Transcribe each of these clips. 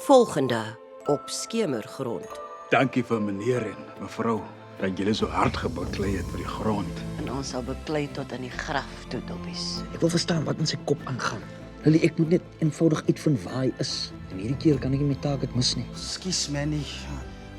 Volgende op Skemergrond. Dankie vir meneer en mevrou dat julle so hard gebaklei het vir die grond. En ons sal beklei tot aan die graf toe, doppies. Ek wil verstaan wat in sy kop aangaan. Lily, ek moet net eenvoudig uitvind waar hy is. En hierdie keer kan ek nie my taak mis nie. Skus Manny,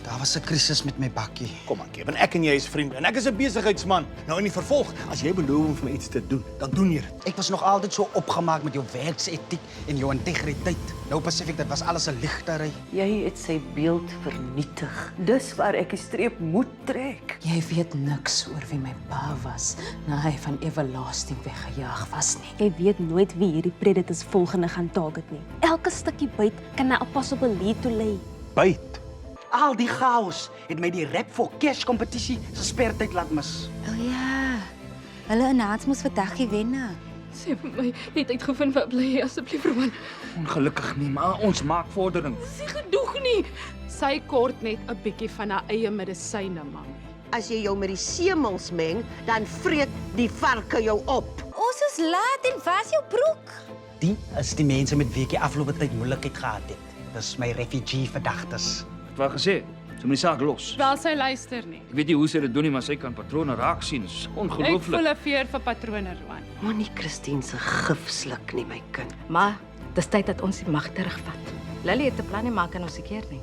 daar was 'n krisis met my bakkie. Kom aan, Kevin, ek en jy is vriende en ek is 'n besigheidsman. Nou in die vervolg, as jy beloof om vir my iets te doen, dan doen jy dit. Ek was nog altyd so opgemaak met jou werksetiek en jou integriteit. Nou besef ek dit was alles 'n ligtery. Jy het sy beeld vernietig. Dis waar ek die streep moet trek. Jy weet niks oor wie my pa was na hy van Everlasting weggejaag was nie. Jy weet nooit wie hierdie predators volgende gaan target nie. Elke stukkie byt kan na 'n possible lead toe lei. Byt. Al die chaos het my die rap for cash kompetisie se spertyd laat mis. O ja. Hulle in Hans moes vandag wen. Sê vir my, jy het uitgevind wat bly jy asseblief Roman. Ongelukkig nie, maar ons maak vordering. Dis nie genoeg nie. Sy kort net 'n bietjie van haar eie medisyne, mami. As jy jou met die semels meng, dan vreet die varke jou op. Ons is laat en was jou broek. Die is die mense met wie ek die afgelope tyd moeilikheid gehad het. Dis my refugee verdagtes. Wat gesê? Sy moet die saak los. Wel sy luister nie. Ek weet nie hoe sy dit doen nie, maar sy kan patrone raak sien. Dis Ek ongelooflik. voel 'n veer vir patrone, Roman. Moenie Christine se gif sluk nie, my kind. Maar dis tyd dat ons die mag terugvat. Lily het 'n plan nie maak aan ons seker nie.